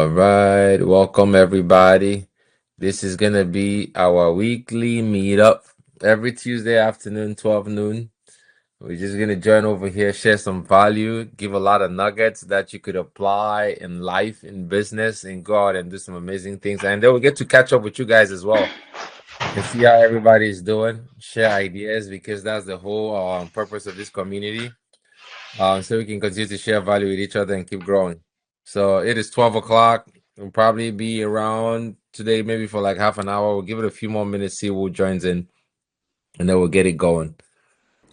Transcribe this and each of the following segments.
All right, welcome everybody. This is gonna be our weekly meetup every Tuesday afternoon, 12 noon. We're just gonna join over here, share some value, give a lot of nuggets that you could apply in life, in business, and go out and do some amazing things. And then we'll get to catch up with you guys as well and see how everybody's doing, share ideas because that's the whole purpose of this community. So we can continue to share value with each other and keep growing. So it is 12 o'clock. We'll probably be around today, maybe for like half an hour. We'll give it a few more minutes, see who joins in, and then we'll get it going.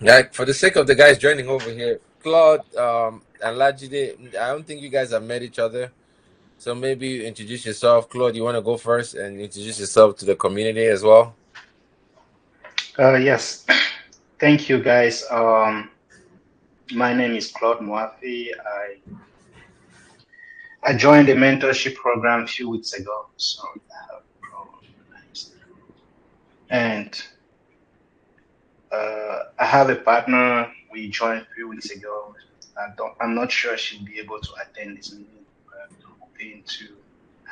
Yeah, for the sake of the guys joining over here, Claude and Lajide, I don't think you guys have met each other. So maybe you introduce yourself. Claude, you want to go first and introduce yourself to the community as well? Yes, thank you guys. My name is Claude Moafi. I joined the mentorship program a few weeks ago. Sorry, I have a problem with my and I have a partner. We joined a few weeks ago. I'm not sure she'll be able to attend this meeting, but I'm hoping to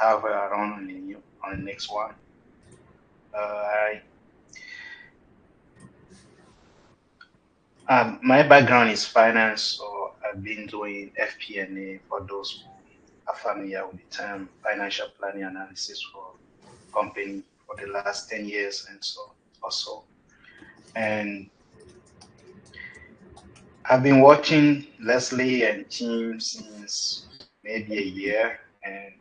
have her around on the next one. I My background is finance, so I've been doing FP&A for those who are familiar with the term financial planning analysis for company for the last 10 years and so also. And I've been watching Leslie and team since maybe a year. And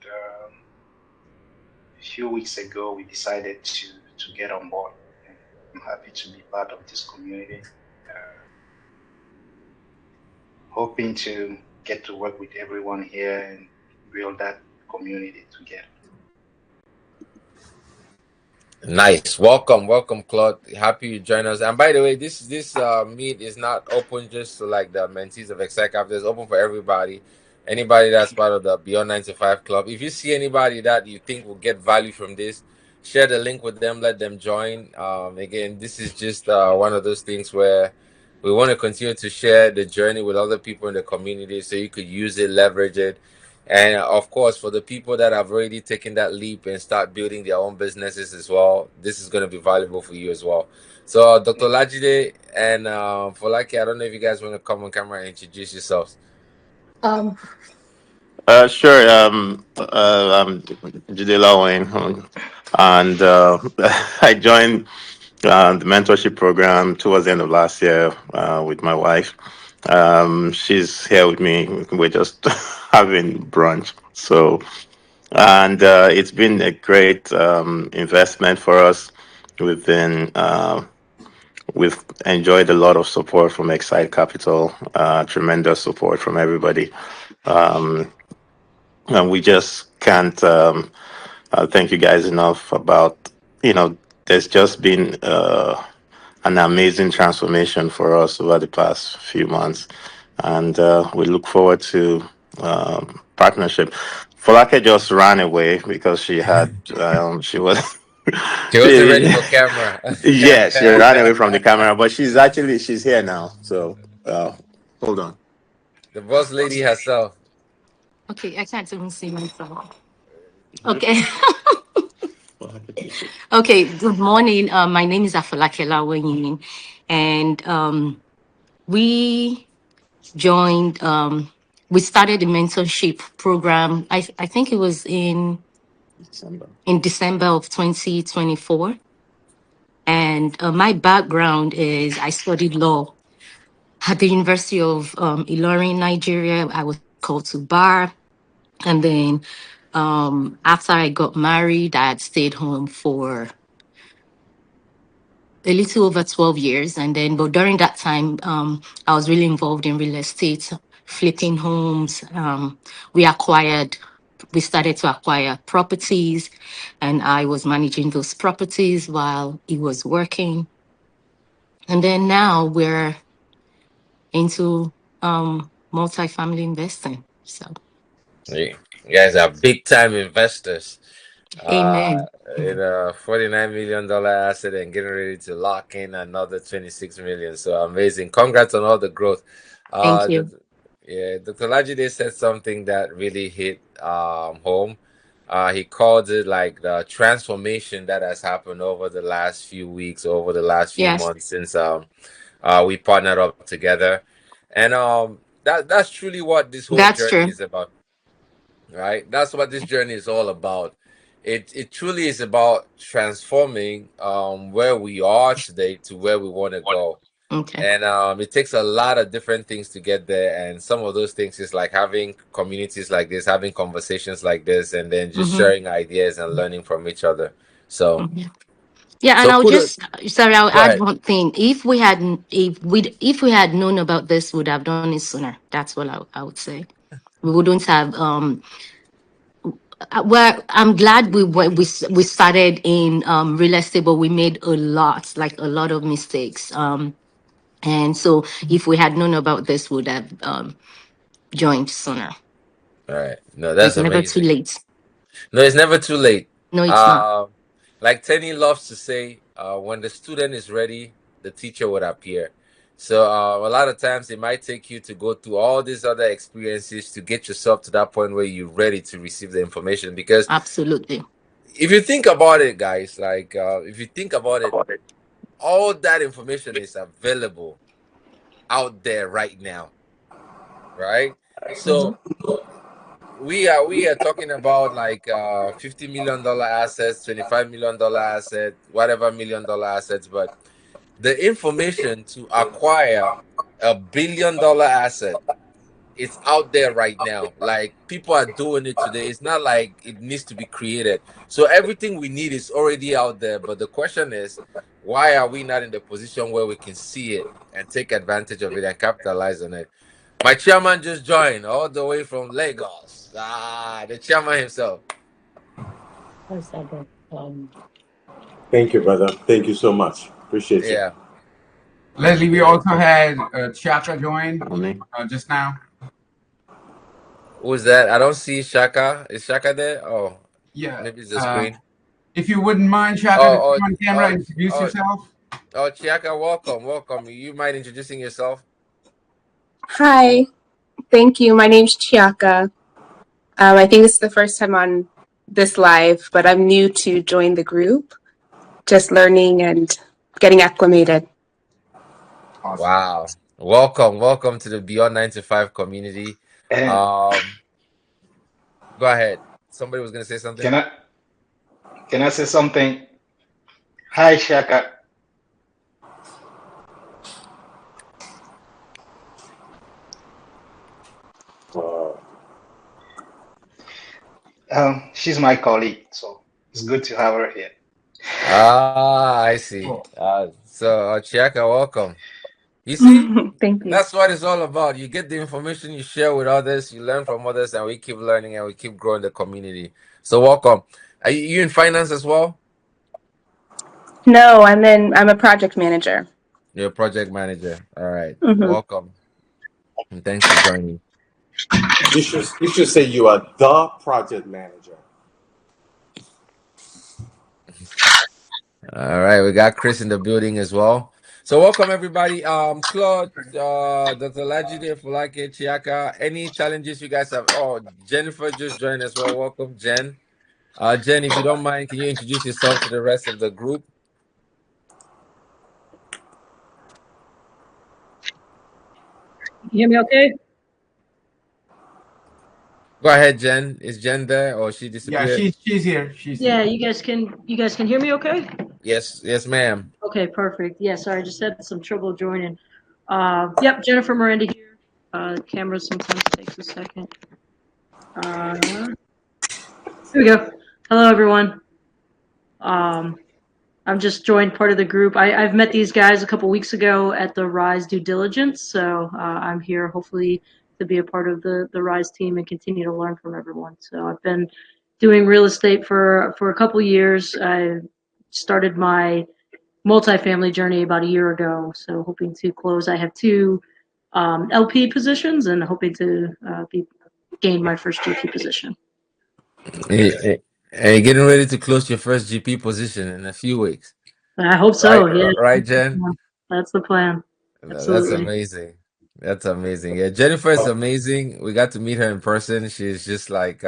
a few weeks ago, we decided to get on board. And I'm happy to be part of this community. Uh, Hoping to get to work with everyone here and build that community together. Nice. Welcome, Claude. Happy you join us. And by the way, this meet is not open just to like the mentees of Excite Capital. It's open for everybody. Anybody that's part of the Beyond 95 Club. If you see anybody that you think will get value from this, share the link with them, let them join. Again, this is just one of those things where we want to continue to share the journey with other people in the community so you could use it, leverage it. And of course, for the people that have already taken that leap and start building their own businesses as well, this is going to be valuable for you as well. So, Dr. Lajide and Folaki, I don't know if you guys want to come on camera and introduce yourselves. Um, Sure. I'm Jide Lawin, and I joined the mentorship program towards the end of last year with my wife. She's here with me. We're just having brunch. So, and it's been a great investment for us. We've been we've enjoyed a lot of support from Excite Capital, tremendous support from everybody. Um, and we just can't thank you guys enough about, there's just been an amazing transformation for us over the past few months, and we look forward to partnership. Folake just ran away because she was She wasn't ready she, for camera. yeah, she ran away from the camera, but she's here now. So hold on. The boss lady herself. okay, I can't even see myself. Okay. Okay, good morning. My name is Afalakela Wenyin, and we joined, we started the mentorship program. I think it was December. in December of 2024. And my background is I studied law at the University of Ilorin, Nigeria. I was called to bar. And then after I got married, I had stayed home for a little over 12 years. And then, but during that time, I was really involved in real estate, flipping homes. We started to acquire properties, and I was managing those properties while he was working. And then now we're into multifamily investing. So, You guys are big time investors. Uh, amen. in a $49 million asset and getting ready to lock in another 26 million. So amazing. Congrats on all the growth. Thank Uh, you. Dr. Yeah, Dr. Lajide said something that really hit home. He called it like the transformation that has happened over the last few weeks, over the last few Yes, months since we partnered up together, and that's truly what this whole that's journey true. is about, right? That's what this journey is all about. It truly is about transforming where we are today to where we want to go. Okay. And it takes a lot of different things to get there. And some of those things is like having communities like this, having conversations like this, and then just Mm-hmm. sharing ideas and learning from each other. So, Mm-hmm. Yeah, and so I'll kudos. just sorry, I'll Go add ahead. one thing. If we had known about this, would have done it sooner. That's what I would say. We wouldn't have well, I'm glad we started in real estate, but we made a lot of mistakes. And so if we had known about this, would have joined sooner. All right. No, It's that's never too amazing. late. No, it's never too late. No, it's not. Uh, like Tenny loves to say, when the student is ready, the teacher would appear. So a lot of times it might take you to go through all these other experiences to get yourself to that point where you're ready to receive the information. Because Absolutely. if you think about it, guys, like if you think about it, all that information is available out there right now, right? Mhm. So we are talking about like $50 million assets, $25 million asset, whatever $1 million assets, but the information to acquire $1 billion asset, it's out there right now. Like people are doing it today. It's not like it needs to be created. So everything we need is already out there. But the question is, why are we not in the position where we can see it and take advantage of it and capitalize on it? My chairman just joined all the way from Lagos. The chairman himself. Thank you, brother. Thank you so much. Appreciate you. Yeah. Leslie, we Yeah. also had Chaka join Only. just now. Who's that? I don't see Shaka. Is Shaka there? Oh, Yeah. maybe it's the screen. If you wouldn't mind, Chaka, to Oh, come on camera, oh, introduce oh, yourself. oh, Chiaka, welcome, welcome. You mind introducing yourself? Hi, thank you. My name's Chiaka. I think this is the first time on this live, but I'm new to join the group, just learning and getting acclimated. Awesome. Wow. Welcome, welcome to the Beyond 95 community. And Go ahead. Somebody was gonna say something. can I say something? Hi, Shaka. She's my colleague, so it's good to have her here. I see. Cool. So Chiaka, welcome. You see, Thank you. that's what it's all about. You get the information, you share with others, you learn from others, and we keep learning and we keep growing the community. So welcome. Are you in finance as well? No, I'm a project manager. You're a project manager. All right. hmm Welcome. And thanks for joining. You should say you are the project manager. All right, we got Chris in the building as well. So welcome everybody. Claude, Dr. Lajide, Fulake, Chiaka. Any challenges you guys have? Oh, Jennifer just joined as well. Welcome, Jen. Jen, if you don't mind, can you introduce yourself to the rest of the group? You hear me okay? Go ahead, Jen. Is Jen there or she Yeah, disappeared? she's here. She's Yeah, here. you guys can hear me okay? Yes, ma'am. Okay, perfect. Yeah, sorry, I just had some trouble joining. Yep, Jennifer Miranda here. Camera sometimes takes a second. Here we go. Hello, everyone. I'm just joined part of the group. I've met these guys a couple weeks ago at the Rise due diligence, so I'm here hopefully to be a part of the Rise team and continue to learn from everyone. So I've been doing real estate for a couple years. I started my multifamily journey about a year ago, so hoping to close. I have two LP positions and hoping to gain my first GP position. And you're getting ready to close your first GP position in a few weeks. I hope so. Right, Yeah, right, Jen? that's the plan. That's Absolutely. amazing. That's amazing. Yeah, Jennifer is amazing. We got to meet her in person. She's just like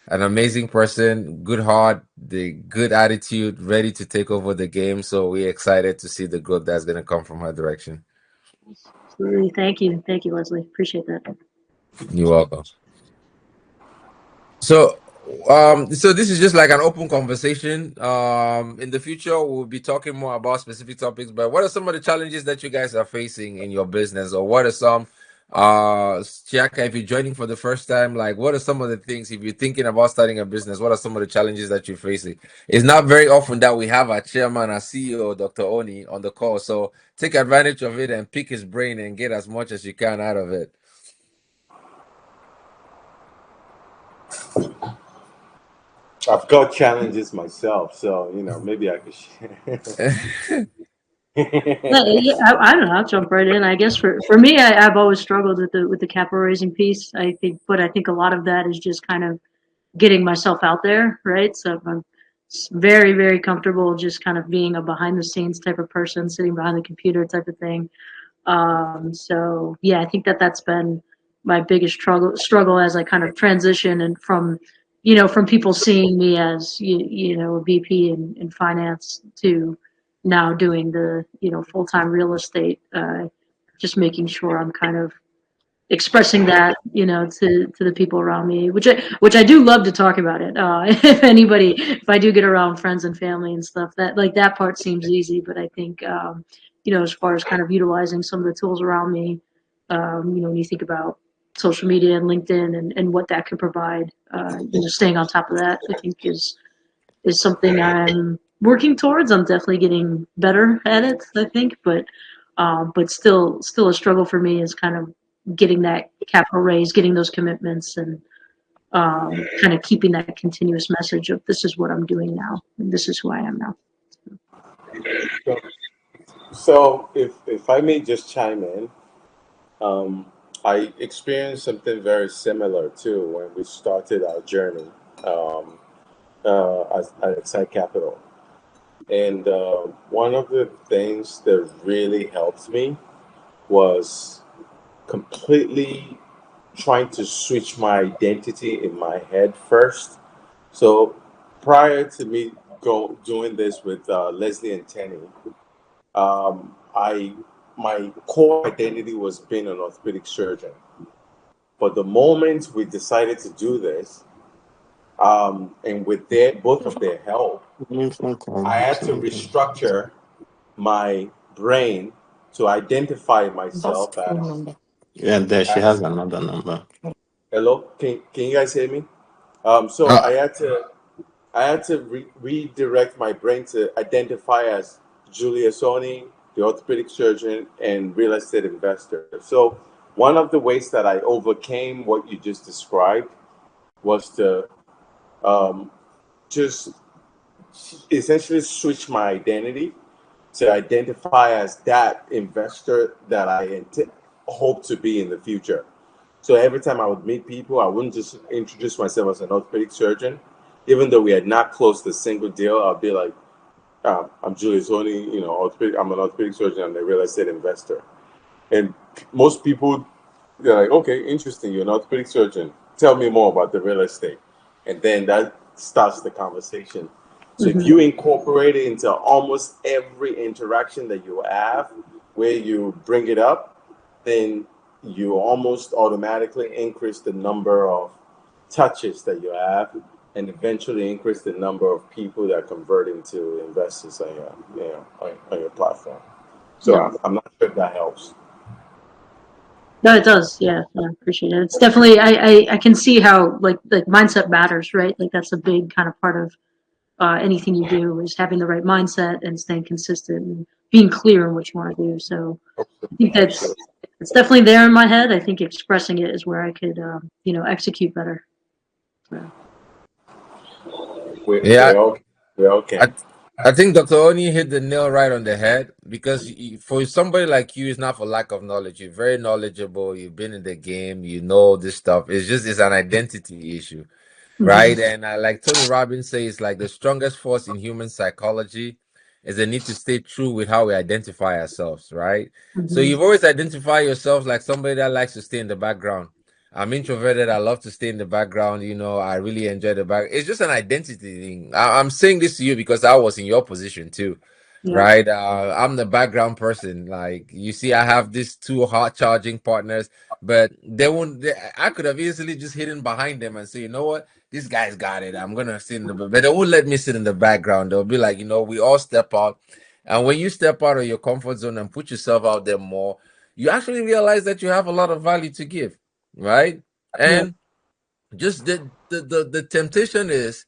an amazing person, good heart, the good attitude, ready to take over the game. So we're excited to see the growth that's going to come from her direction. Absolutely. Thank you, Leslie. Appreciate that. You're welcome. So, so this is just like an open conversation. In the future, we'll be talking more about specific topics. But what are some of the challenges that you guys are facing in your business, or what are some, Chiaka, if you're joining for the first time, like what are some of the things if you're thinking about starting a business? What are some of the challenges that you're facing? It's not very often that we have our chairman, our CEO, Dr. Oni, on the call. So take advantage of it and pick his brain and get as much as you can out of it. I've got challenges myself, so maybe I could share. Yeah, I don't know. I'll jump right in. I guess for me, I've always struggled with the capital raising piece. I think a lot of that is just kind of getting myself out there, right? So I'm very, very comfortable just kind of being a behind the scenes type of person, sitting behind the computer type of thing. So yeah, I think that's been my biggest struggle as I kind of transition and from people seeing me as a VP in finance to now doing the full time real estate. Just making sure I'm kind of expressing that to the people around me, which I do love to talk about it. If I do get around friends and family and stuff, that part seems easy. But I think as far as kind of utilizing some of the tools around me, when you think about social media and LinkedIn and what that could provide, staying on top of that, I think is something I'm working towards. I'm definitely getting better at it, I think, but still a struggle for me is kind of getting that capital raise, getting those commitments, and kind of keeping that continuous message of this is what I'm doing now, and this is who I am now. So if I may just chime in, um, I experienced something very similar too when we started our journey um, at Excite Capital. And one of the things that really helped me was completely trying to switch my identity in my head first. So prior to me doing this with Leslie and Tenny, I my core identity was being an orthopedic surgeon. But the moment we decided to do this, and with both of their help, I had to restructure my brain to identify That's myself phone as number. Yeah, there she as has another number. hello. Can you guys hear me? So Uh, I had to redirect my brain to identify as Julius Soni, the orthopedic surgeon and real estate investor. So one of the ways that I overcame what you just described was to um, just essentially switch my identity to identify as that investor that I hope to be in the future. So every time I would meet people, I wouldn't just introduce myself as an orthopedic surgeon. Even though we had not closed a single deal, I'd be like, I'm Julius Oni, I'm an orthopedic surgeon and a real estate investor. And most people, they're like, okay, interesting, you're an orthopedic surgeon. Tell me more about the real estate. And then that starts the conversation. So if Mm-hmm. you incorporate it into almost every interaction that you have, where you bring it up, then you almost automatically increase the number of touches that you have and eventually increase the number of people that convert into investors on on your platform. So No, I'm not sure if that helps. no, it does. Yeah, I appreciate it. It's definitely I can see how like mindset matters, right? Like that's a big kind of part of anything you do is having the right mindset and staying consistent and being clear on what you want to do. So I think that's Absolutely. it's definitely there in my head. I think expressing it is where I could execute better. So. We, we yeah, all we all can. I I think Dr. Oni hit the nail right on the head because for somebody like you, it's not for lack of knowledge. You're very knowledgeable. You've been in the game. You know this stuff. It's an identity issue, Mm-hmm. right? And like Tony Robbins says, like the strongest force in human psychology is the need to stay true with how we identify ourselves, right? So Mm-hmm. you've always identified yourself like somebody that likes to stay in the background. I'm introverted. I love to stay in the background. I really enjoy the back. It's just an identity thing. I'm saying this to you because I was in your position too, Yeah. right? I'm the background person. Like you see, I have these two hard charging partners, but they won't. I could have easily just hidden behind them and say, you know what, this guy's got it. I'm gonna sit in the, but they won't let me sit in the background. They'll be like, we all step out, and when you step out of your comfort zone and put yourself out there more, you actually realize that you have a lot of value to give, right? Yeah. And just the temptation is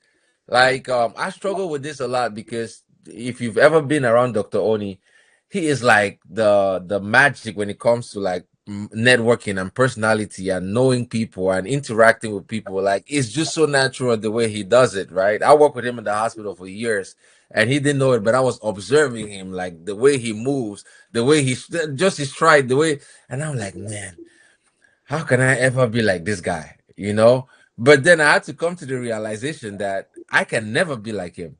like, I struggle with this a lot because if you've ever been around Dr. Oni, he is like the magic when it comes to like networking and personality and knowing people and interacting with people. Like it's just so natural the way he does it, right? I worked with him in the hospital for years and he didn't know it, but I was observing him, like the way he moves, the way he just his stride, the way, and I'm like, man, how can I ever be like this guy? But then I had to come to the realization that I can never be like him.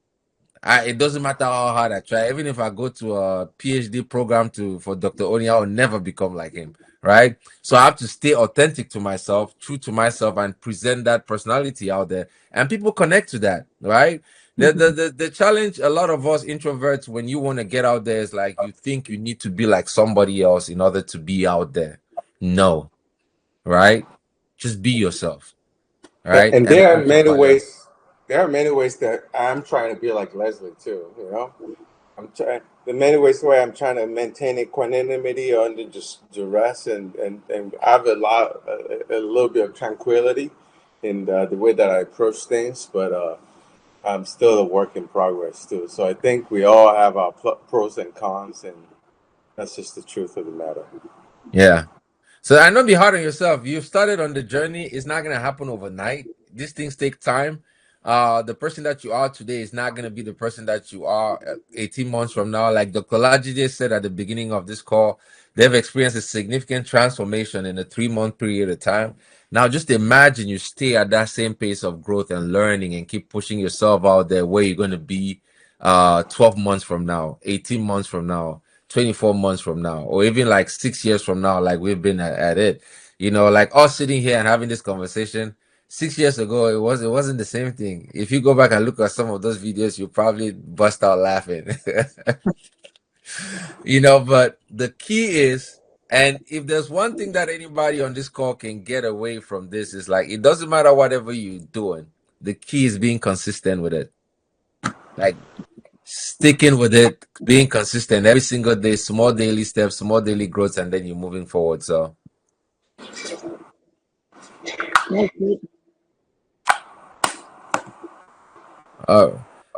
It doesn't matter how hard I try. Even if I go to a PhD program for Dr. Oni, I will never become like him, right? So I have to stay authentic to myself, true to myself, and present that personality out there, and people connect to that, right? The challenge, a lot of us introverts, when you want to get out there, is like you think you need to be like somebody else in order to be out there. No, right? Just be yourself, right? And And there then are let your many value. ways. There are many ways that I'm trying to be like Leslie too. I'm trying. The many ways where I'm trying to maintain equanimity under just duress, and I have a little bit of tranquility in the way that I approach things, but I'm still a work in progress too. So I think we all have our pros and cons, and that's just the truth of the matter. Yeah. So I know, be hard on yourself. You've started on the journey. It's not gonna happen overnight. These things take time. The person that you are today is not gonna be the person that you are 18 months from now. Like Dr. Lajide said at the beginning of this call, they've experienced a significant transformation in a 3-month period of time. Now, just imagine you stay at that same pace of growth and learning and keep pushing yourself out there where you're gonna be 12 months from now, 18 months from now, 24 months from now, or even like 6 years from now, like we've been at it. Like us sitting here and having this conversation 6 years ago, it wasn't the same thing. If you go back and look at some of those videos, you'll probably bust out laughing. But the key is, and if there's one thing that anybody on this call can get away from this, is like it doesn't matter whatever you're doing. The key is being consistent with it. Like sticking with it, being consistent every single day, small daily steps, small daily growth, and then you're moving forward. So, Yeah, great.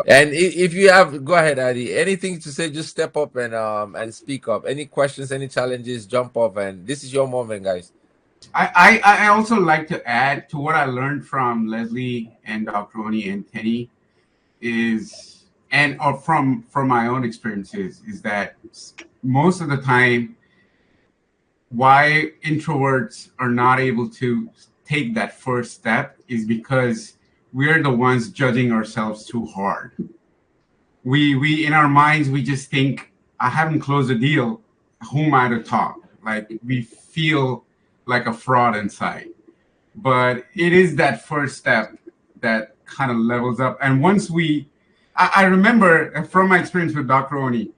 and if you have, go ahead, Adi. Anything to say, just step up and speak up. Any questions, any challenges, jump up, and this is your moment, guys. I also like to add to what I learned from Leslie and Dr. Oni and Tenny is, and or from my own experiences, is that most of the time why introverts are not able to take that first step is because we're the ones judging ourselves too hard. We in our minds we just think, I haven't closed a deal, who am I to talk? Like we feel like a fraud inside. But it is that first step that kind of levels up. And once I remember from my experience with Dr. Oni,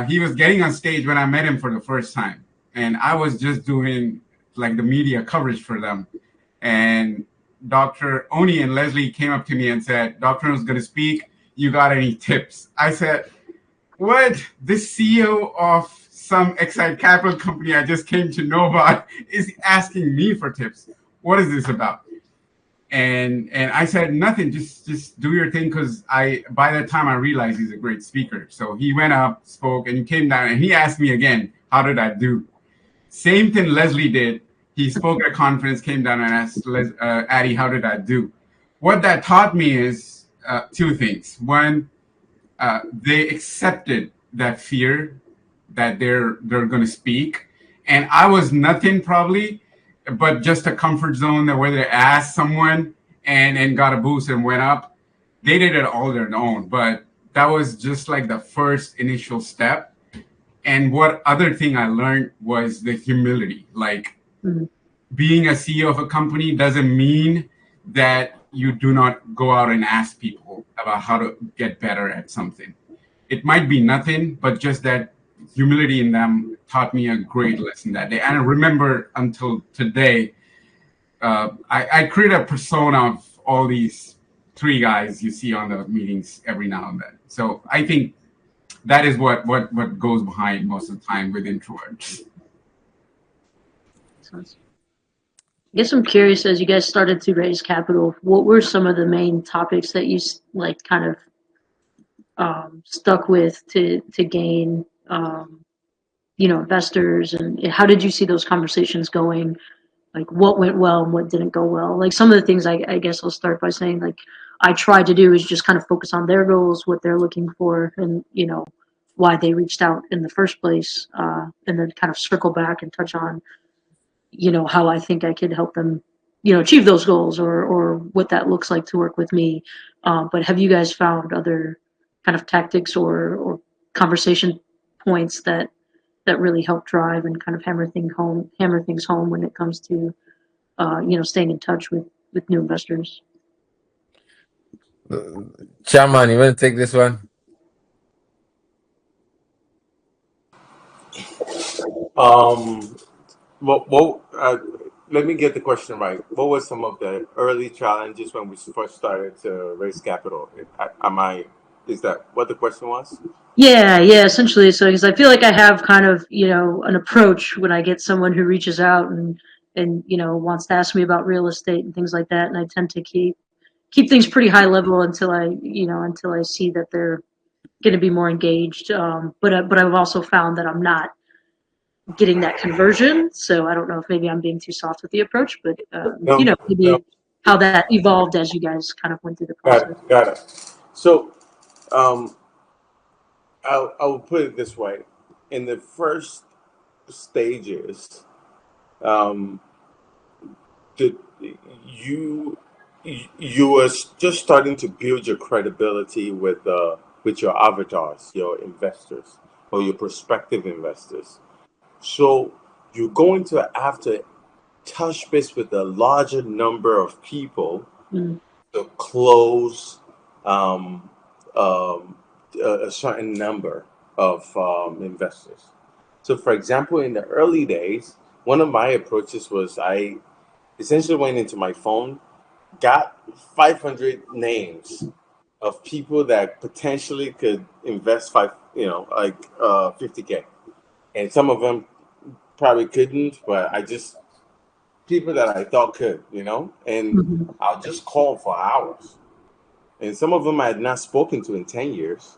he was getting on stage when I met him for the first time. And I was just doing like the media coverage for them. And Dr. Oni and Leslie came up to me and said, Dr. Oni's going to speak. You got any tips? I said, what? This CEO of some Excite Capital company I just came to know about is asking me for tips. What is this about? And I said, nothing, just do your thing, because by that time I realized he's a great speaker. So he went up, spoke, and he came down and he asked me again, how did I do? Same thing Leslie did. He spoke at a conference, came down and asked Addie, how did I do? What that taught me is two things. One, they accepted that fear that they're going to speak, and I was nothing probably, but just a comfort zone that where they asked someone and got a boost and went up. They did it all their own, but that was just like the first initial step. And what other thing I learned was the humility. Like being a CEO of a company doesn't mean that you do not go out and ask people about how to get better at something. It might be nothing, but just that humility in them taught me a great lesson that day. And I remember until today, I create a persona of all these three guys you see on the meetings every now and then. So I think that is what goes behind most of the time with introverts. Sense. I guess I'm curious, as you guys started to raise capital, what were some of the main topics that you like kind of stuck with to gain investors, and how did you see those conversations going? Like what went well and what didn't go well? Like some of the things I guess I'll start by saying, like, I tried to do is just kind of focus on their goals, what they're looking for, and why they reached out in the first place, and then kind of circle back and touch on how I think I could help them achieve those goals, or what that looks like to work with me. But have you guys found other kind of tactics or conversation points that really help drive and kind of hammer things home when it comes to staying in touch with new investors? Chairman, you want to take this one? Let me get the question right. What were some of the early challenges when we first started to raise capital? Is that what the question was? Yeah, essentially. So, because I feel like I have kind of, an approach when I get someone who reaches out and wants to ask me about real estate and things like that, and I tend to keep things pretty high level until I see that they're going to be more engaged. But I've also found that I'm not getting that conversion. So I don't know if maybe I'm being too soft with the approach, but No, no. maybe how that evolved as you guys kind of went through the Got process. it. Got it. So, um, I'll put it this way: in the first stages, um, the, you you were just starting to build your credibility with your avatars, your investors, or your prospective investors. So you're going to have to touch base with a larger number of people Mm. to close um, um, a certain number of investors. So, for example, in the early days, one of my approaches was I essentially went into my phone, got 500 names of people that potentially could invest 50K, and some of them probably couldn't, but I just people that I thought could, and Mhm. I'll just call for hours. And some of them I had not spoken to in 10 years.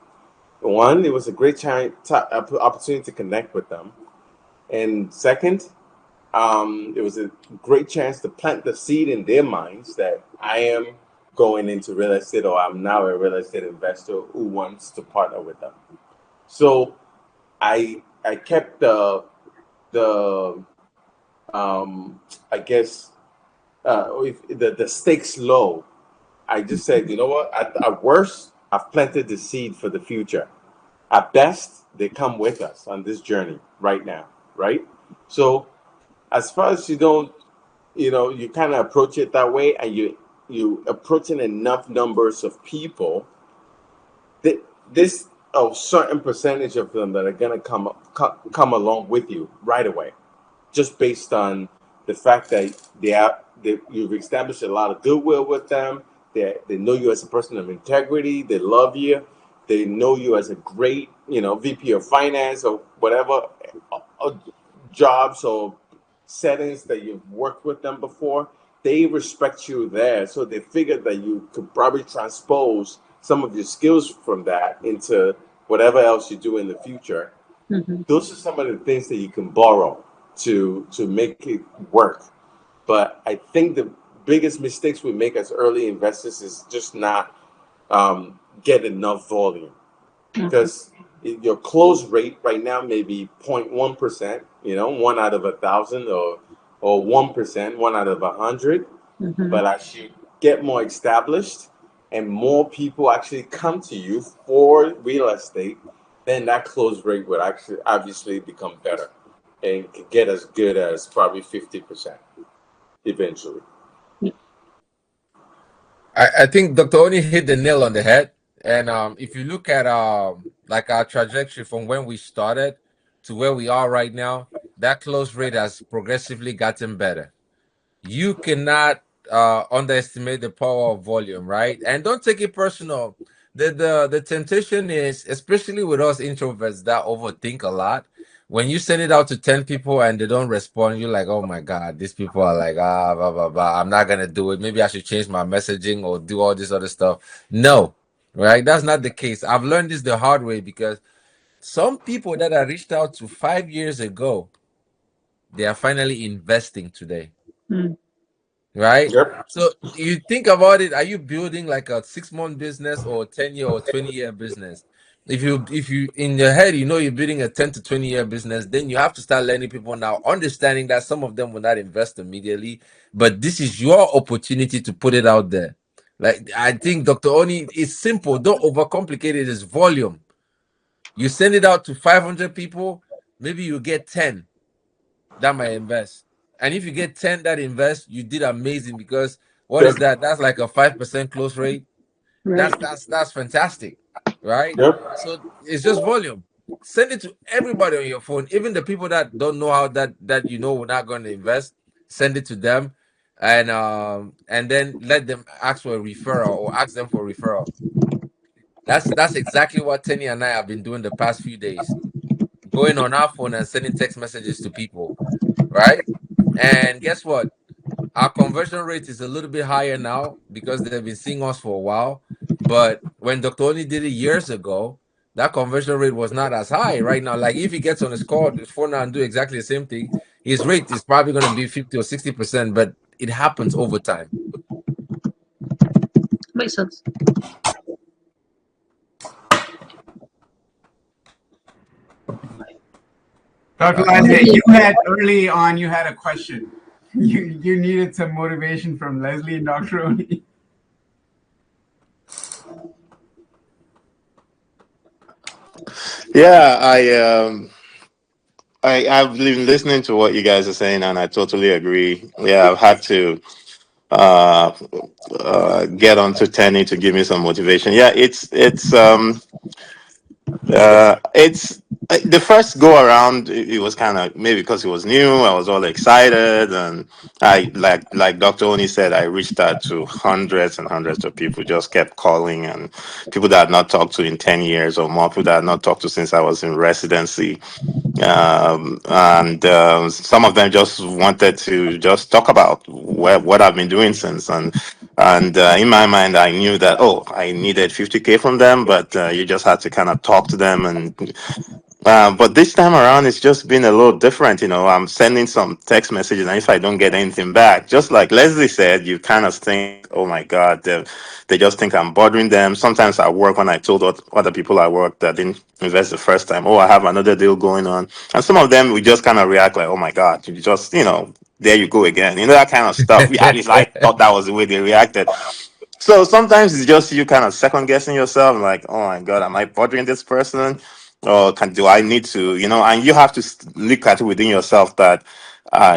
One, it was a great opportunity to connect with them. And second, it was a great chance to plant the seed in their minds that I am going into real estate, or I'm now a real estate investor who wants to partner with them. So I kept the I guess the stakes low. I just said, you know what? At worst, I've planted the seed for the future. At best, they come with us on this journey right now, right? So as far as you don't, you kind of approach it that way, and you approaching enough numbers of people, that this a certain percentage of them that are gonna come along with you right away, just based on the fact that you've established a lot of goodwill with them. They know you as a person of integrity. They love you. They know you as a great, VP of finance or whatever jobs or settings that you've worked with them before. They respect you there, so they figured that you could probably transpose some of your skills from that into whatever else you do in the future. Mhm. Those are some of the things that you can borrow to make it work. But I think the biggest mistakes we make as early investors is just not get enough volume, Mhm. because your close rate right now may be 0.1%, one out of 1,000, or 1%, one out of 100. Mhm. But as you get more established and more people actually come to you for real estate, then that close rate would actually obviously become better and could get as good as probably 50%. eventually. I think Dr. Oni hit the nail on the head. And if you look at like our trajectory from when we started to where we are right now, that close rate has progressively gotten better. You cannot underestimate the power of volume, right? And don't take it personal. The temptation is, especially with us introverts that overthink a lot, when you send it out to 10 people and they don't respond, you're like, oh my God, these people are like, blah, blah, blah. I'm not gonna do it. Maybe I should change my messaging or do all this other stuff. No, right? That's not the case. I've learned this the hard way because some people that I reached out to 5 years ago, they are finally investing today, Mm. right? Yep. So you think about it, are you building like a 6 month business or 10 year or 20 year business? If you in your head you know you're building a 10 to 20 year business, then you have to start letting people now understanding that some of them will not invest immediately, but this is your opportunity to put it out there. Like I think Dr. Oni is simple, don't overcomplicate it, is volume. You send it out to 500 people, maybe you get 10 that might invest. And if you get 10 that invest, you did amazing because what is Yep. that? That's like a 5% close rate. Right. That's fantastic, right? Yep. So it's just volume. Send it to everybody on your phone, even the people that don't know how that you know we're not going to invest. Send it to them, and then let them ask for a referral or ask them for a referral. That's exactly what Tenny and I have been doing the past few days. Going on our phone and sending text messages to people, right? And guess what? Our conversion rate is a little bit higher now because they've been seeing us for a while. But when Dr. Oni did it years ago, that conversion rate was not as high. Right now, like if he gets on his phone now and do exactly the same thing, his rate is probably going to be 50 or 60%, but it happens over time. Makes sense. Dr. Uh, Leslie, you had early on, you had a question. You needed some motivation from Leslie and Dr. Oni. Yeah, I've been listening to what you guys are saying, and I totally agree. Yeah, I've had to uh, get onto Tenny to give me some motivation. Yeah, it's the first go around. It was kind of maybe because it was new. I was all excited, and I like Dr. Oni said, I reached out to hundreds and hundreds of people. Just kept calling, and people that I had not talked to in 10 years or more. People that I had not talked to since I was in residency, and some of them just wanted to just talk about what I've been doing since. And in my mind, I knew that, oh, I needed 50K from them, but you just had to kind of talk to them. And but this time around, it's just been a little different. I'm sending some text messages, and if I don't get anything back, just like Leslie said, you kind of think, oh my God, they just think I'm bothering them. Sometimes at work, when I told other people I work that didn't invest the first time, oh, I have another deal going on. And some of them, we just kind of react like, oh my God, you just, there you go again. That kind of stuff. At least I thought that was the way they reacted. So sometimes it's just you kind of second guessing yourself, like, oh my God, am I bothering this person? Or do I need to, and you have to look at it within yourself that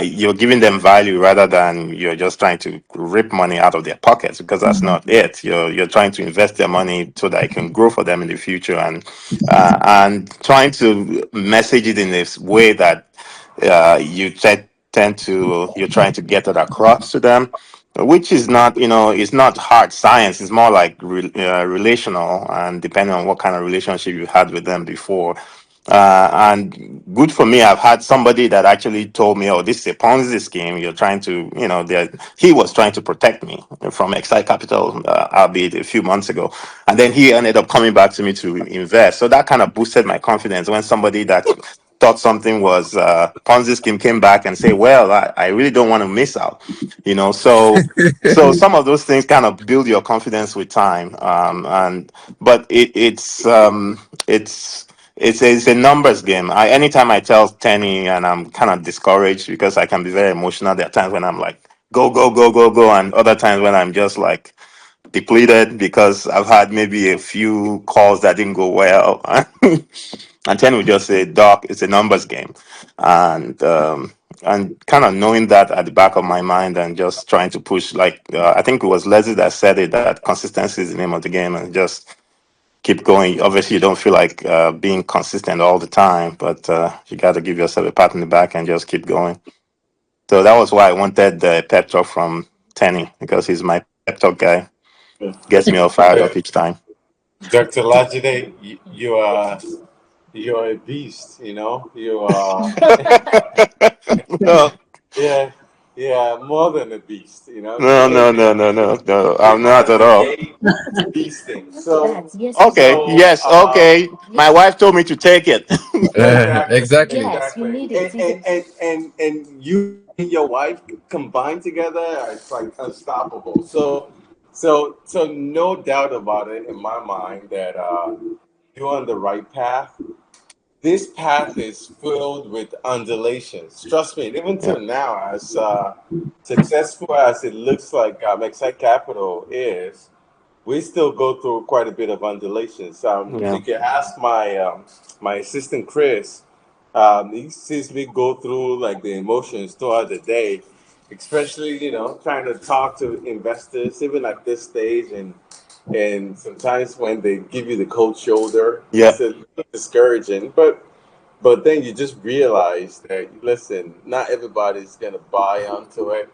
you're giving them value rather than you're just trying to rip money out of their pockets, because that's not it. You're trying to invest their money so that it can grow for them in the future, and trying to message it in this way that tend to you're trying to get that across to them, which is not, it's not hard science. It's more like relational, and depending on what kind of relationship you had with them before. And good for me, I've had somebody that actually told me, "Oh, this is a Ponzi scheme. You're trying to, he was trying to protect me from Excite Capital, albeit a few months ago." And then he ended up coming back to me to invest. So that kind of boosted my confidence when somebody that thought something was Ponzi scheme came back and say, "Well, I really don't want to miss out," So some of those things kind of build your confidence with time, and but it's a numbers game. Anytime I tell Tenny and I'm kind of discouraged because I can be very emotional. There are times when I'm like, go, go, go, go, go, and other times when I'm just like depleted because I've had maybe a few calls that didn't go well. And Tenny would just say, "Doc, it's a numbers game," and and kind of knowing that at the back of my mind and just trying to push, like I think it was Leslie that said it, that consistency is the name of the game, and just keep going. Obviously you don't feel like being consistent all the time, but you got to give yourself a pat in the back and just keep going. So that was why I wanted the pep talk from Tenny, because he's my pep talk guy. Gets me all fired up Yeah. each time. Dr. Lajide, you are a beast. You are. No, Yeah, yeah, more than a beast. no, no, no, no, no, no. You I'm are not at all. a beast thing. So, Yes, you Okay, need so, it. yes, okay. My Yes, wife told me to take it. exactly, Exactly. yes, you exactly. need it. And See and the and and and you and your wife combined together, it's like unstoppable. So no doubt about it in my mind that you're on the right path. This path is filled with undulations. Trust me, even Yeah, till now, as successful as it looks like Excite Capital is, we still go through quite a bit of undulations. If yeah. you could ask my assistant Chris, he sees me go through like the emotions throughout the day, especially trying to talk to investors even at this stage, and sometimes when they give you the cold shoulder, Yeah. it's a little discouraging. But then you just realize that, listen, not everybody's gonna buy onto it.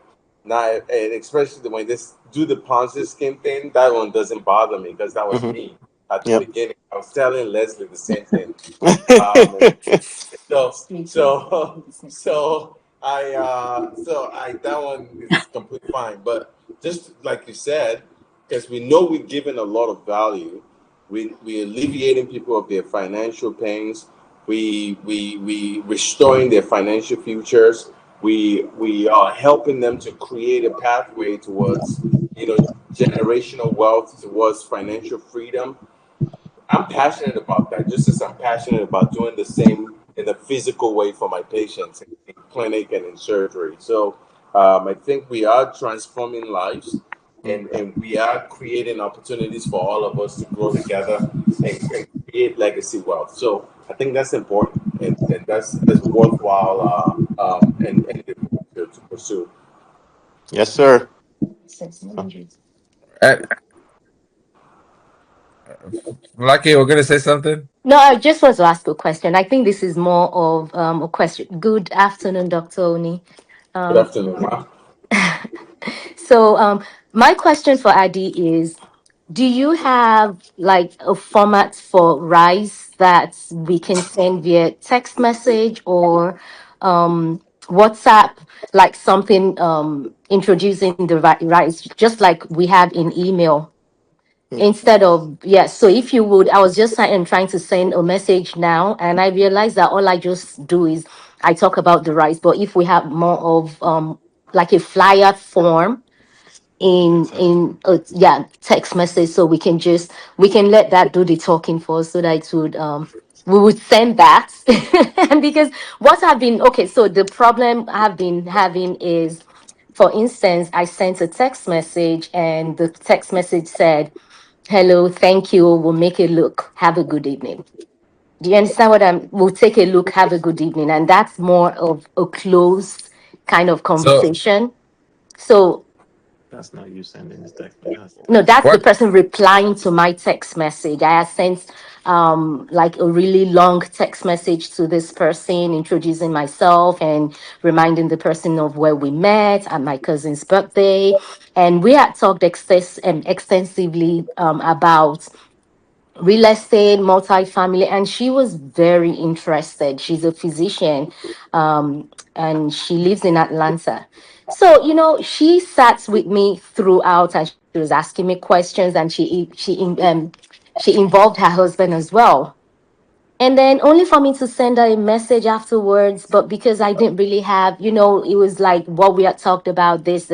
Not, and especially when they do the Ponzi scheme thing, that one doesn't bother me because that was Hmm. me at the Yep. beginning. I was telling Leslie the same thing. And so street. so so I that one is completely fine. But just like you said, because we know we're giving a lot of value, we alleviating people of their financial pains. We restoring their financial futures. We are helping them to create a pathway towards generational wealth, towards financial freedom. I'm passionate about that, just as I'm passionate about doing the same in a physical way for my patients in clinic and in surgery. So I think we are transforming lives, and we are creating opportunities for all of us to grow together and create legacy wealth. So I think that's important, and that's worthwhile and to pursue. Yes, sir. Uh, Lucky, we're gonna say something. No, I just want to ask a question. I think this is more of a question. Good afternoon, Dr. Oni. Good Um, afternoon, Ma. so, my question for Adi is, do you have like a format for Rise that we can send via text message or WhatsApp, like something introducing the Rise, just like we have in email? Instead of, yeah, so if you would, I was just trying to send a message now, and I realized that all I just do is I talk about the rice. But if we have more of like a flyer form in yeah, text message, so we can let that do the talking for us, so that it would we would send that. And because what I've been, okay, so the problem I've been having is, for instance, I sent a text message and the text message said, hello, thank you. We'll make a look. Have a good evening. Do you understand what I'm? We'll take a look. Have a good evening, and that's more of a closed kind of So conversation. So That's not you sending this text. That's the no, text. that's the what? person replying to my text message. I have sent like a really long text message to this person, introducing myself and reminding the person of where we met at my cousin's birthday, and we had talked extensively about real estate, multifamily, and she was very interested. She's a physician, and she lives in Atlanta. So, she sat with me throughout, and she was asking me questions, and she involved her husband as well. And then only for me to send her a message afterwards, but because I didn't really have, it was like what we had talked about, this,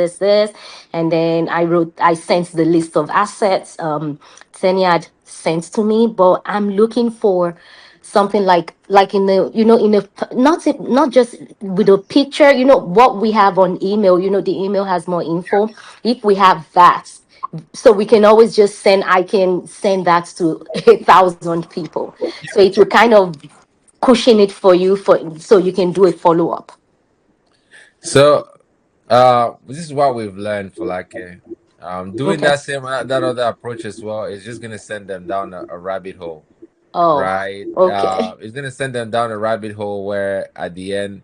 and then I sent the list of assets Tanya had sent to me, but I'm looking for something like in the, not just with a picture, what we have on email, the email has more info. If we have that, so we can always just send, I can send that to 1,000 people, so it will kind of cushion it for you, so you can do a follow-up. So, this is what we've learned for like doing Okay. that other approach as well is just gonna send them down a rabbit hole, Oh, right? okay. It's gonna send them down a rabbit hole where at the end,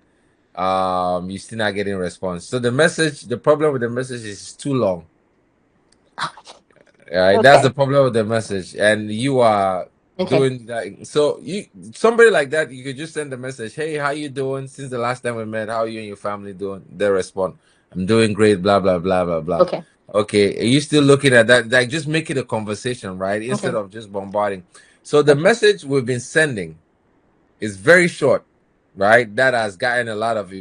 you're still not getting response. So the problem with the message is it's too long. Right, that's the Okay. problem with the message, and you are Okay. doing that. So you somebody like that, you could just send a message, "Hey, how you doing? Since the last time we met, how are you and your family doing?" They respond, "I'm doing great." Blah blah blah blah blah. Okay. Okay, are you still looking at that? Like, just make it a conversation, right? Instead Okay. of just bombarding. So the Okay. message we've been sending is very short, right? That has gotten a lot of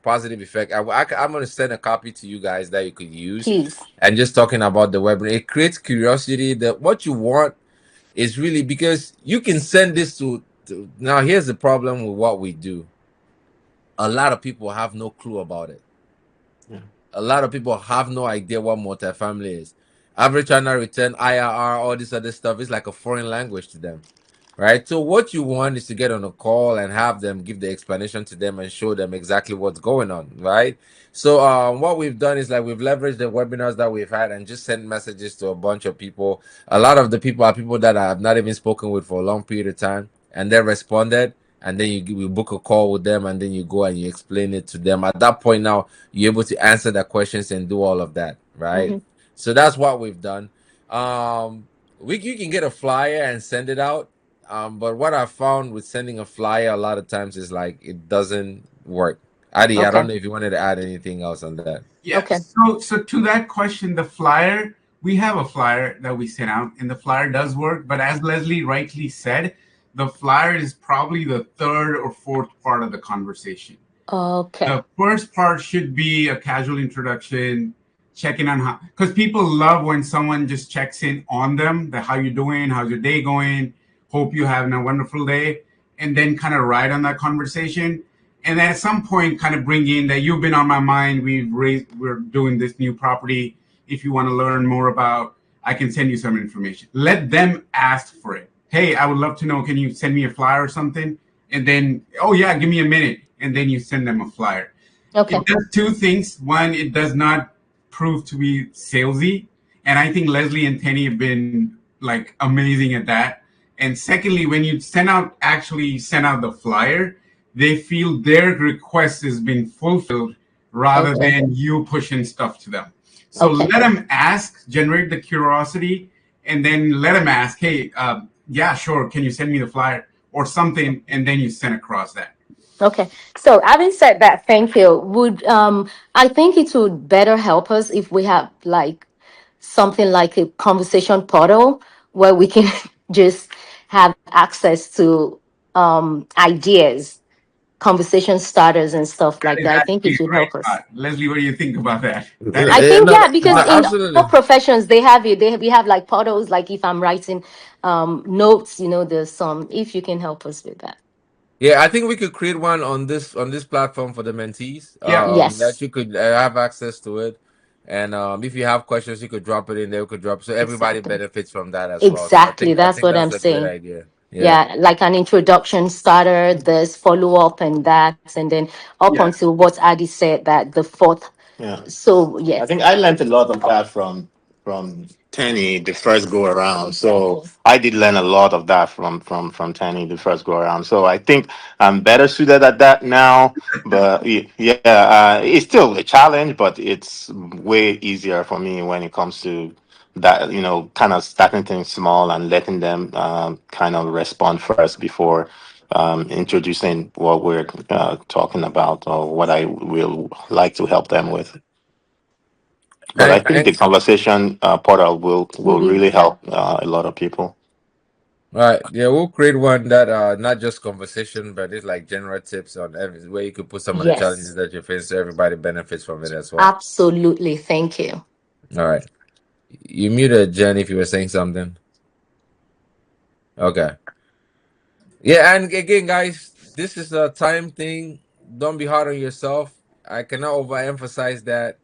positive effect. I'm going to send a copy to you guys that you could use, Please. and just talking about the webinar. It creates curiosity. That what you want is really because you can send this to. Now, here's the problem with what we do. A lot of people have no clue about it. Yeah. A lot of people have no idea what multifamily is. Average annual return, IRR, all this other stuff is like a foreign language to them, right? So what you want is to get on a call and have them give the explanation to them and show them exactly what's going on, right? So what we've done is like we've leveraged the webinars that we've had and just sent messages to a bunch of people. A lot of the people are people that I have not even spoken with for a long period of time, and they responded. And then you book a call with them, and then you go and you explain it to them. At that point, now you're able to answer the questions and do all of that, right? Mm-hmm. So that's what we've done. You can get a flyer and send it out. But what I found with sending a flyer a lot of times is like it doesn't work. Adi, I don't Okay. know if you wanted to add anything else on that. Yeah. Okay. So to that question, the flyer, we have a flyer that we sent out, and the flyer does work. But as Leslie rightly said, the flyer is probably the third or fourth part of the conversation. Okay. The first part should be a casual introduction, checking on how, because people love when someone just checks in on them, that how you doing, how's your day going, hope you having a wonderful day, and then kind of ride on that conversation. And then at some point, kind of bring in that you've been on my mind. We're doing this new property. If you want to learn more about, I can send you some information. Let them ask for it. Hey, I would love to know. Can you send me a flyer or something? And then, oh yeah, give me a minute, and then you send them a flyer. It Okay. does two things. One, it does not prove to be salesy, and I think Leslie and Tenny have been like amazing at that. And secondly, when you actually send out the flyer, they feel their request has been fulfilled rather Okay. than you pushing stuff to them. So Okay. let them ask, generate the curiosity, and then let them ask, hey, yeah, sure, can you send me the flyer or something? And then you send across that. Okay. So having said that, thank you. Would I think it would better help us if we have like something like a conversation portal where we can just have access to ideas, conversation starters and stuff That like is that. I think actually it a would great help us. thought. Leslie, what do you think about that? That is I Yeah, think no, yeah, because no, in all absolutely. professions they have it. We have like portals. Like if I'm writing notes, there's some. If you can help us with that, Yeah, I think we could create one on this platform for the mentees. yeah. That yes, you could have access to it, and if you have questions, you could drop it in there. We could drop so everybody exactly, benefits from that as well. So exactly. I That's think what that's I'm a great saying. idea. Yeah. Yeah, like an introduction starter, this follow up, and that, and then up Yeah. until what Adi said that the fourth. Yeah. So I yes, think I learned a lot of that from Tenny the first go around. So exactly. I did learn a lot of that from Tenny the first go around. So I think I'm better suited at that now. But yeah, it's still a challenge, but it's way easier for me when it comes to that. Kind of starting things small and letting them kind of respond first before introducing what we're talking about or what I will like to help them with. But I think And the conversation portal will Will be really yeah. help a lot of people. right, yeah, we'll create one that not just conversation, but it's like general tips on every where you could put some of the challenges Yes, that you face, so everybody benefits from it as well. absolutely. Thank you. All right, you muted Jen if you were saying something. Okay. Yeah, and again, guys, this is a time thing. Don't be hard on yourself. I cannot overemphasize that.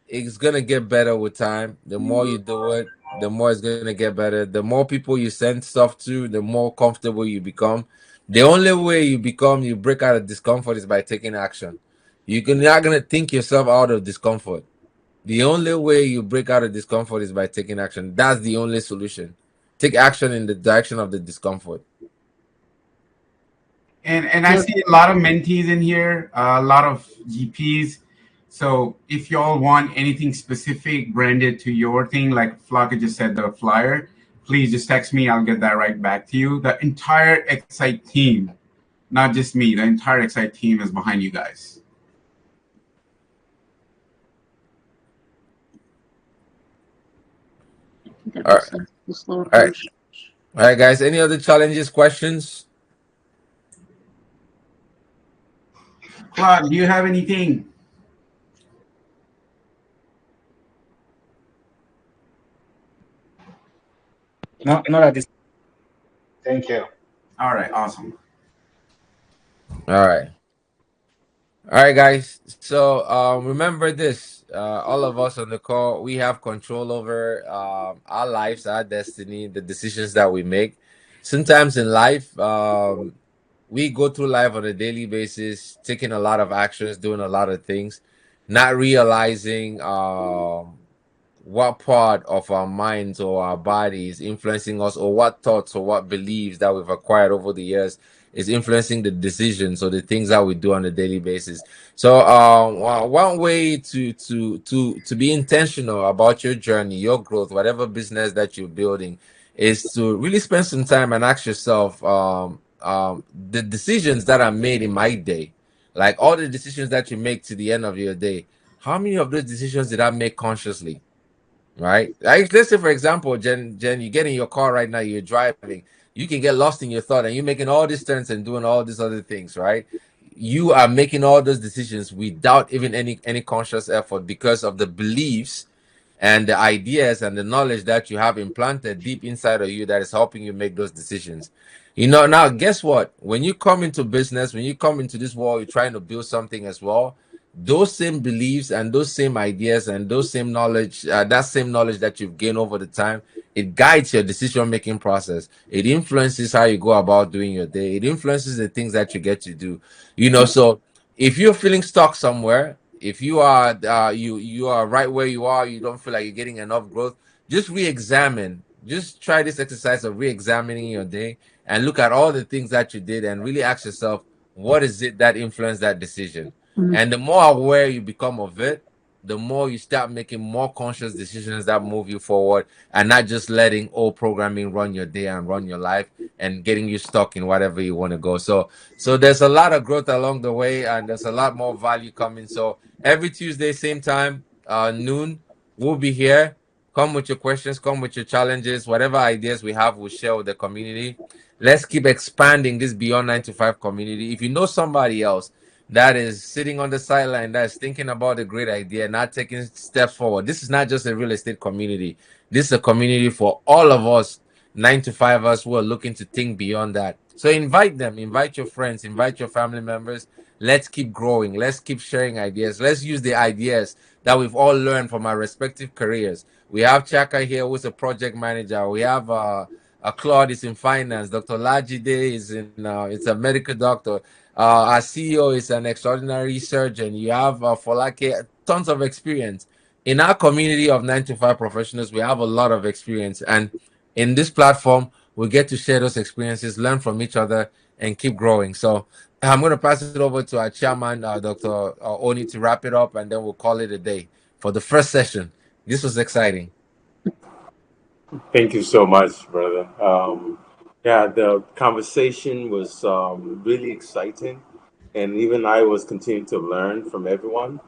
It's gonna get better with time. The more you do it, the more it's gonna get better. The more people you send stuff to, the more comfortable you become. The only way you break out of discomfort is by taking action. You're not gonna think yourself out of discomfort. The only way you break out of discomfort is by taking action. That's the only solution. Take action in the direction of the discomfort. And I Yep. see a lot of mentees in here, a lot of GPs. So if y'all want anything specific branded to your thing, like Flocka just said, the flyer, please just text me. I'll get that right back to you. The entire Excite team, not just me, the entire Excite team is behind you guys. That All makes right, sense. The slow all right, approach. all right, guys. Any other challenges, questions? Claude, do you have anything? No, not at this. Thank you. All right, awesome. All right. All right, guys. So remember this: all of us on the call, we have control over our lives, our destiny, the decisions that we make. Sometimes in life, we go through life on a daily basis, taking a lot of actions, doing a lot of things, not realizing what part of our minds or our bodies influencing us, or what thoughts or what beliefs that we've acquired over the years is influencing the decisions or the things that we do on a daily basis. So one way to be intentional about your journey, your growth, whatever business that you're building, is to really spend some time and ask yourself the decisions that are made in my day, like all the decisions that you make to the end of your day, how many of those decisions did I make consciously? Right? Like, let's say, for example, Jen, you get in your car right now, you're driving, you can get lost in your thought and you're making all these turns and doing all these other things, right? You are making all those decisions without even any conscious effort because of the beliefs and the ideas and the knowledge that you have implanted deep inside of you that is helping you make those decisions. Now guess what? When you come into business, when you come into this world, you're trying to build something as well. Those same beliefs and those same ideas and those same knowledge, that same knowledge that you've gained over the time, it guides your decision making process. It influences how you go about doing your day. It influences the things that you get to do. So if you're feeling stuck somewhere, if you are you are right where you are, you don't feel like you're getting enough growth, just re-examine. Just try this exercise of re-examining your day and look at all the things that you did and really ask yourself, what is it that influenced that decision? Mhm. And the more aware you become of it, the more you start making more conscious decisions that move you forward, and not just letting old programming run your day and run your life and getting you stuck in whatever you want to go. So there's a lot of growth along the way, and there's a lot more value coming. So every Tuesday, same time, noon, we'll be here. Come with your questions, come with your challenges, whatever ideas we have, we'll share with the community. Let's keep expanding this Beyond 9 to 5 community. If you know somebody else that is sitting on the sideline, that is thinking about a great idea, not taking steps forward, this is not just a real estate community. This is a community for all of us 9 to 5 us who are looking to think beyond that. So invite them, invite your friends, invite your family members. Let's keep growing. Let's keep sharing ideas. Let's use the ideas that we've all learned from our respective careers. We have Chaka here, who's a project manager. We have Claude is in finance. Dr. Lajide is it's a medical doctor. Our CEO is an extraordinary surgeon. You have Folake, tons of experience. In our community of 9 to 5 professionals, we have a lot of experience. And in this platform, we get to share those experiences, learn from each other, and keep growing. So I'm going to pass it over to our chairman, Dr. Oni, to wrap it up, and then we'll call it a day for the first session. This was exciting. Thank you so much, brother. Yeah, the conversation was really exciting, and even I was continuing to learn from everyone.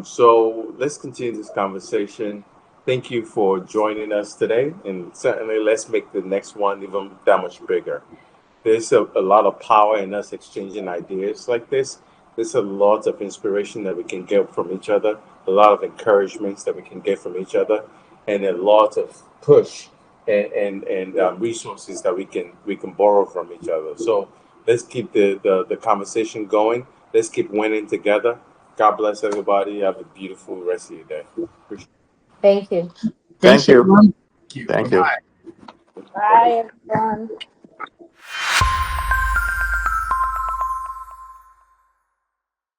So let's continue this conversation. Thank you for joining us today, and certainly let's make the next one even that much bigger. There's a lot of power in us exchanging ideas like this. There's a lot of inspiration that we can get from each other, a lot of encouragements that we can get from each other, and a lot of push and resources that we can borrow from each other. So let's keep the conversation going. Let's keep winning together. God bless everybody. Have a beautiful rest of your day. Appreciate Thank you. Thank Thanks, you. everyone. Thank you. Thank Bye-bye. you. it. Bye-bye. Bye, everyone.